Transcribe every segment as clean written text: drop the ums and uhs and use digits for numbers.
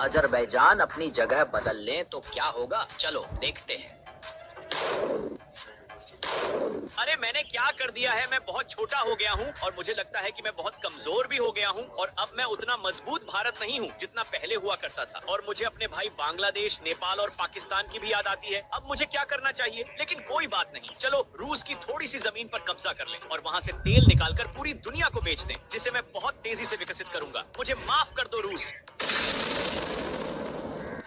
Azerbaijan अपनी जगह बदल लें तो क्या होगा, चलो देखते हैं। अरे मैंने क्या कर दिया है, मैं बहुत छोटा हो गया हूँ और मुझे लगता है कि मैं बहुत कमजोर भी हो गया हूँ और अब मैं उतना मजबूत भारत नहीं हूँ जितना पहले हुआ करता था। और मुझे अपने भाई बांग्लादेश, नेपाल और पाकिस्तान की भी याद आती है। अब मुझे क्या करना चाहिए? लेकिन कोई बात नहीं, चलो रूस की थोड़ी सी जमीन पर कब्जा कर लें और वहाँ से तेल निकालकर पूरी दुनिया को बेच दें, जिसे मैं बहुत तेजी से विकसित करूंगा। मुझे माफ कर दो रूस।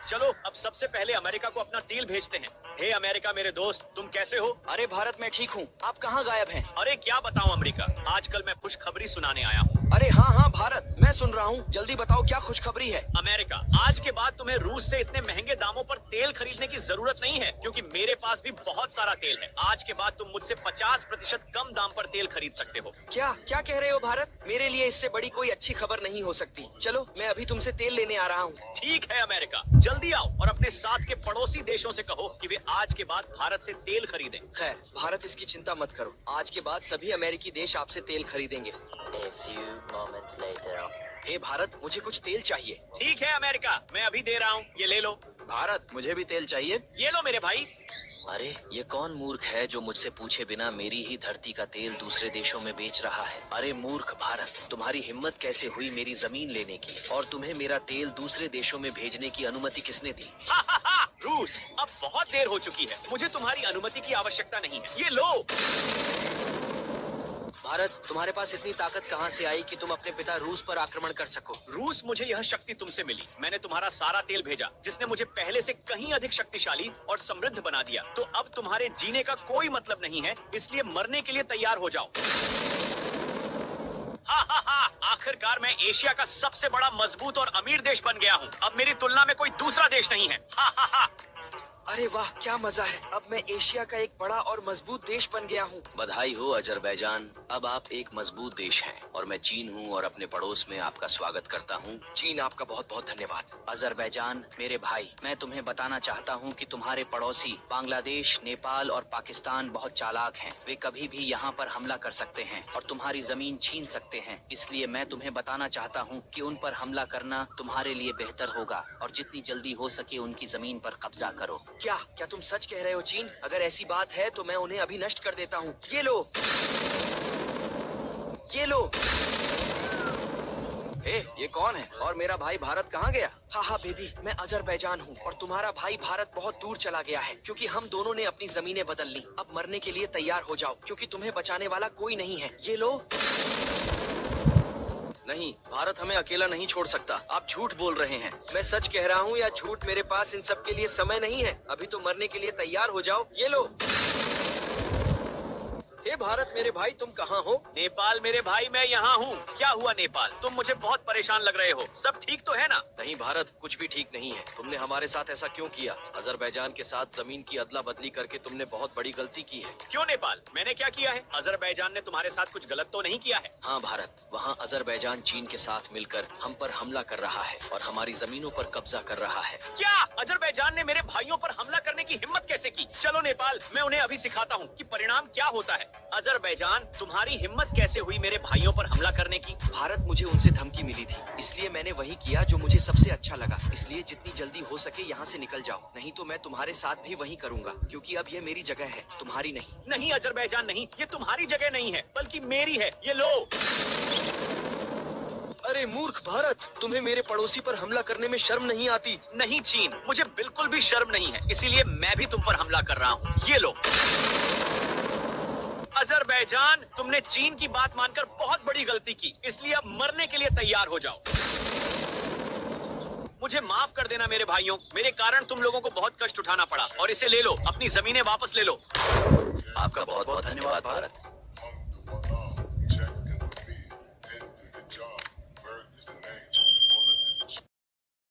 चलो अब सबसे पहले अमेरिका को अपना तेल भेजते हैं। हे अमेरिका मेरे दोस्त, तुम कैसे हो? अरे भारत, मैं ठीक हूँ। आप कहाँ गायब हैं? अरे क्या बताऊं अमेरिका, आजकल मैं खुशखबरी सुनाने आया हूँ। अरे हाँ हाँ भारत, मैं सुन रहा हूँ। जल्दी बताओ क्या खुशखबरी है? अमेरिका, आज के बाद तुम्हें रूस से इतने महंगे दामों पर तेल खरीदने की जरूरत नहीं है, क्योंकि मेरे पास भी बहुत सारा तेल है। आज के बाद तुम मुझसे 50% कम दाम पर तेल खरीद सकते हो। क्या क्या कह रहे हो भारत? मेरे लिए इससे बड़ी कोई अच्छी खबर नहीं हो सकती। चलो मैं अभी तुमसे तेल लेने आ रहा हूँ। ठीक है अमेरिका, जल्दी आओ और अपने साथ के पड़ोसी देशों से कहो कि वे आज के बाद भारत से तेल खरीदें। खैर भारत, इसकी चिंता मत करो। आज के बाद सभी अमेरिकी देश आपसे तेल खरीदेंगे। A few moments later. हे भारत, मुझे कुछ तेल चाहिए। ठीक है अमेरिका, मैं अभी दे रहा हूँ, ये ले लो। भारत, मुझे भी तेल चाहिए। ये लो मेरे भाई। अरे ये कौन मूर्ख है जो मुझसे पूछे बिना मेरी ही धरती का तेल दूसरे देशों में बेच रहा है? अरे मूर्ख भारत, तुम्हारी हिम्मत कैसे हुई मेरी जमीन लेने की? और तुम्हें मेरा तेल दूसरे देशों में भेजने की अनुमति किसने दी? हा हा हा, रूस, अब बहुत देर हो चुकी है, मुझे तुम्हारी अनुमति की आवश्यकता नहीं है, ये लो। भारत, तुम्हारे पास इतनी ताकत कहाँ से आई कि तुम अपने पिता रूस पर आक्रमण कर सको? रूस, मुझे यह शक्ति तुमसे मिली। मैंने तुम्हारा सारा तेल भेजा, जिसने मुझे पहले से कहीं अधिक शक्तिशाली और समृद्ध बना दिया। तो अब तुम्हारे जीने का कोई मतलब नहीं है, इसलिए मरने के लिए तैयार हो जाओ। हा हा हा, आखिरकार मैं एशिया का सबसे बड़ा, मजबूत और अमीर देश बन गया हूँ। अब मेरी तुलना में कोई दूसरा देश नहीं है। हा हा हा। अरे वाह, क्या मजा है। अब मैं एशिया का एक बड़ा और मजबूत देश बन गया हूँ। बधाई हो अजरबैजान, अब आप एक मजबूत देश हैं और मैं चीन हूँ और अपने पड़ोस में आपका स्वागत करता हूँ। चीन, आपका बहुत बहुत धन्यवाद। अजरबैजान मेरे भाई, मैं तुम्हें बताना चाहता हूँ कि तुम्हारे पड़ोसी बांग्लादेश, नेपाल और पाकिस्तान बहुत चालाक हैं। वे कभी भी यहाँ पर हमला कर सकते हैं और तुम्हारी जमीन छीन सकते हैं। इसलिए मैं तुम्हें बताना चाहता हूँ कि उन पर हमला करना तुम्हारे लिए बेहतर होगा और जितनी जल्दी हो सके उनकी जमीन पर कब्जा करो। क्या तुम सच कह रहे हो चीन? अगर ऐसी बात है तो मैं उन्हें अभी नष्ट कर देता हूँ। ये लो, ये लो। ये कौन है और मेरा भाई भारत कहाँ गया? हाँ हाँ बेबी, मैं अजरबैजान हूँ और तुम्हारा भाई भारत बहुत दूर चला गया है, क्योंकि हम दोनों ने अपनी जमीनें बदल ली। अब मरने के लिए तैयार हो जाओ, क्योंकि तुम्हें बचाने वाला कोई नहीं है। ये लो। नहीं, भारत हमें अकेला नहीं छोड़ सकता। आप झूठ बोल रहे हैं। मैं सच कह रहा हूँ या झूठ, मेरे पास इन सब के लिए समय नहीं है। अभी तो मरने के लिए तैयार हो जाओ। ये लो। हे भारत मेरे भाई, तुम कहाँ हो? नेपाल मेरे भाई, मैं यहाँ हूँ। क्या हुआ नेपाल, तुम मुझे बहुत परेशान लग रहे हो। सब ठीक तो है ना? नहीं भारत, कुछ भी ठीक नहीं है। तुमने हमारे साथ ऐसा क्यों किया? अजरबैजान के साथ जमीन की अदला बदली करके तुमने बहुत बड़ी गलती की है। क्यों नेपाल, मैंने क्या किया है? अजरबैजान ने तुम्हारे साथ कुछ गलत तो नहीं किया है? हाँ भारत, वहाँ अजरबैजान चीन के साथ मिलकर हम पर हमला कर रहा है और हमारी जमीनों पर कब्जा कर रहा है। क्या अजरबैजान ने मेरे भाइयों पर हमला करने की हिम्मत कैसे की? चलो नेपाल, मैं उन्हें अभी सिखाता हूँ कि परिणाम क्या होता है। अजरबैजान, तुम्हारी हिम्मत कैसे हुई मेरे भाइयों पर हमला करने की? भारत, मुझे उनसे धमकी मिली थी, इसलिए मैंने वही किया जो मुझे सबसे अच्छा लगा। इसलिए जितनी जल्दी हो सके यहाँ से निकल जाओ, नहीं तो मैं तुम्हारे साथ भी वही करूँगा, क्योंकि अब ये मेरी जगह है, तुम्हारी नहीं। नहीं अजरबैजान नहीं, ये तुम्हारी जगह नहीं है, बल्कि मेरी है। ये लो। अरे मूर्ख भारत, तुम्हें मेरे पड़ोसी पर हमला करने में शर्म नहीं आती? नहीं चीन, मुझे बिल्कुल भी शर्म नहीं है, इसीलिए मैं भी तुम पर हमला कर रहा हूँ। ये लो। अजरबैजान, तुमने चीन की बात मानकर बहुत बड़ी गलती की, इसलिए अब मरने के लिए तैयार हो जाओ। मुझे माफ कर देना मेरे भाइयों, मेरे कारण तुम लोगों को बहुत कष्ट उठाना पड़ा। और इसे ले लो, अपनी जमीनें वापस ले लो। आपका बहुत बहुत धन्यवाद भारत।